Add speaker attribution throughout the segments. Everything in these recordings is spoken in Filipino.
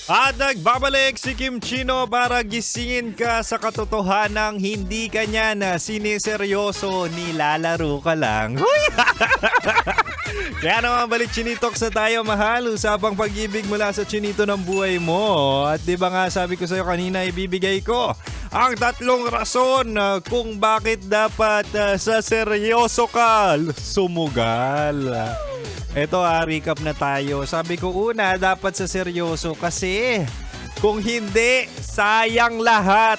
Speaker 1: At nagbabalik si Kim Chino para gisingin ka sa katotohanang hindi ka niya na siniseryoso, nilalaro ka lang. Huy! Kaya naman balik Chinitox na tayo, mahal. Usapang pag-ibig mula sa chinito ng buhay mo. At di ba nga sabi ko sa'yo kanina, ibibigay ko ang 3 rason kung bakit dapat sa seryoso ka sumugal. Eto recap na tayo. Sabi ko una, dapat sa seryoso kasi kung hindi, sayang lahat.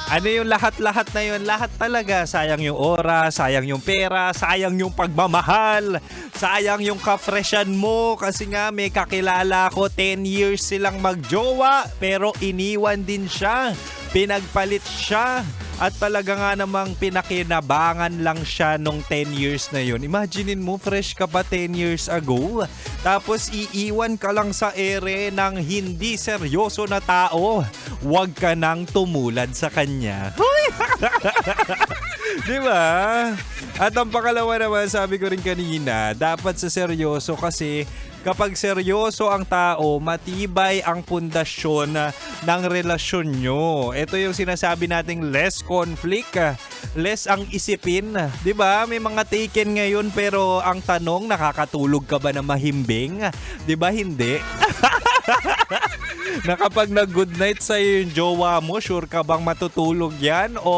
Speaker 1: Ano yung lahat-lahat na yun? Lahat talaga. Sayang yung oras, sayang yung pera, sayang yung pagmamahal, sayang yung ka-freshan mo. Kasi nga may kakilala ko, 10 years silang magjowa pero iniwan din siya. Pinagpalit siya. At talaga nga namang pinakinabangan lang siya nung 10 years na yun. Imaginein mo, fresh ka pa 10 years ago. Tapos iiwan ka lang sa ere ng hindi seryoso na tao. Huwag ka nang tumulad sa kanya. Di ba? At ang pangalawa naman, sabi ko rin kanina, dapat sa seryoso kasi kapag seryoso ang tao, matibay ang pundasyon ng relasyon nyo. Ito yung sinasabi nating less conflict, less ang isipin. 'Di ba? May mga taken ngayon pero ang tanong, nakakatulog ka ba na mahimbing? 'Di ba hindi? Na kapag nag-good night sa'yo yung jowa mo, sure ka bang matutulog yan? O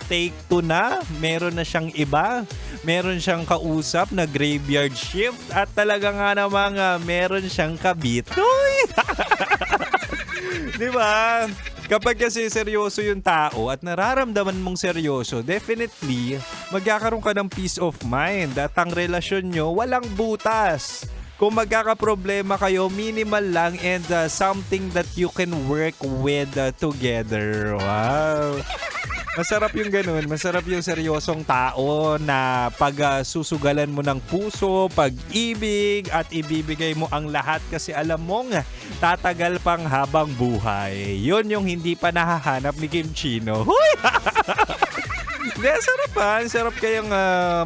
Speaker 1: take 2 na? Meron na siyang iba? Meron siyang kausap na graveyard shift? At talaga nga namang meron siyang kabit? Di ba? Kapag kasi seryoso yung tao at nararamdaman mong seryoso, definitely magkakaroon ka ng peace of mind at ang relasyon nyo walang butas. Kung magkakaproblema kayo, minimal lang and something that you can work with together. Wow! Masarap yung ganun. Masarap yung seryosong tao na pag-susugalan mo ng puso, pag-ibig at ibibigay mo ang lahat kasi alam mong tatagal pang habang buhay. Yun yung hindi pa nahahanap ni Kim Chino. Huy! Hindi, sarap ha. Sarap kayong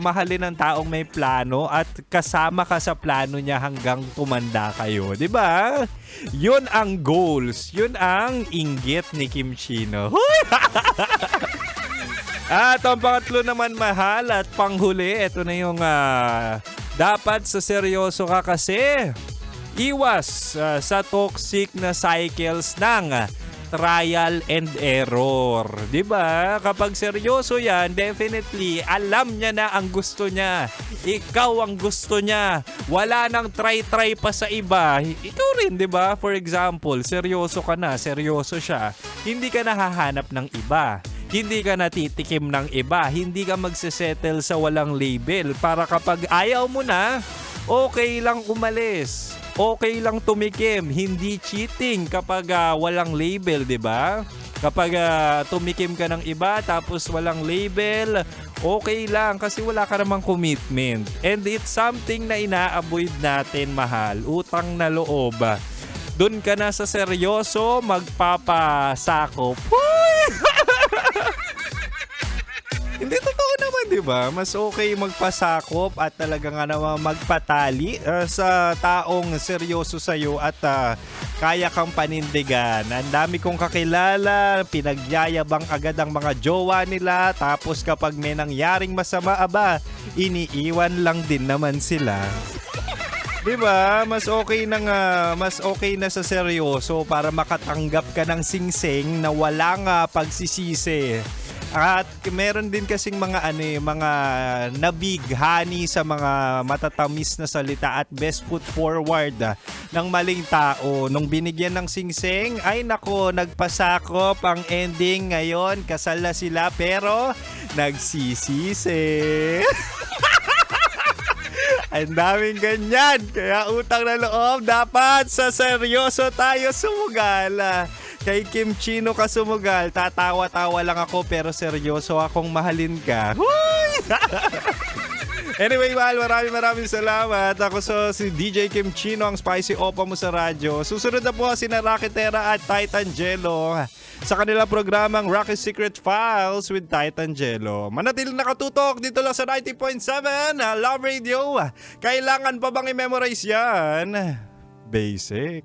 Speaker 1: mahalin ng taong may plano at kasama ka sa plano niya hanggang tumanda kayo. Diba? Yun ang goals. Yun ang inggit ni Kim Chino. At ang pangatlo naman, mahal, at panghuli, ito na yung dapat sa seryoso ka kasi iwas sa toxic na cycles ng trial and error. 'Di ba? Kapag seryoso 'yan, definitely alam niya na ang gusto niya. Ikaw ang gusto niya. Wala nang try pa sa iba. Ikaw rin, 'di ba? For example, seryoso ka na, seryoso siya. Hindi ka nahahanap ng iba. Hindi ka natitikim ng iba. Hindi ka magsesettle sa walang label para kapag ayaw mo na, okay lang umalis. Okay lang tumikim, hindi cheating kapag walang label, 'di ba? Kapag tumikim ka ng iba tapos walang label, okay lang kasi wala ka namang commitment. And it's something na ina-avoid natin, mahal. Utang na loob. Doon ka na sa seryoso, magpapasakop. Hindi, totoo naman, di ba? Mas okay magpasakop at talaga nga naman magpatali sa taong seryoso sa'yo at kaya kang panindigan. Ang dami kong kakilala, pinagyayabang agad ang mga jowa nila, tapos kapag may nangyaring masama, iniiwan lang din naman sila. Diba? Mas okay na sa seryoso para makatanggap ka ng singsing na walang pagsisisi. At meron din kasing mga mga nabighani sa mga matatamis na salita at best foot forward ng maling tao. Nung binigyan ng singsing, ay nako, nagpasakop ang ending ngayon. Kasal na sila pero nagsisisi. Ang daming ganyan. Kaya utang na loob, dapat sa seryoso tayo sumugal. Kay Kim Chino ka sumugal, tatawa-tawa lang ako pero seryoso akong mahalin ka. Anyway, mahal, maraming salamat. Ako si DJ Kim Chino, ang spicy opa mo sa radyo. Susunod na po sina Raketera at Titan Jello sa kanilang programang Rocky Secret Files with Titan Jello. Manatiling nakatutok dito lang sa 90.7 Love Radio. Kailangan pa bang i-memorize yan? Basic.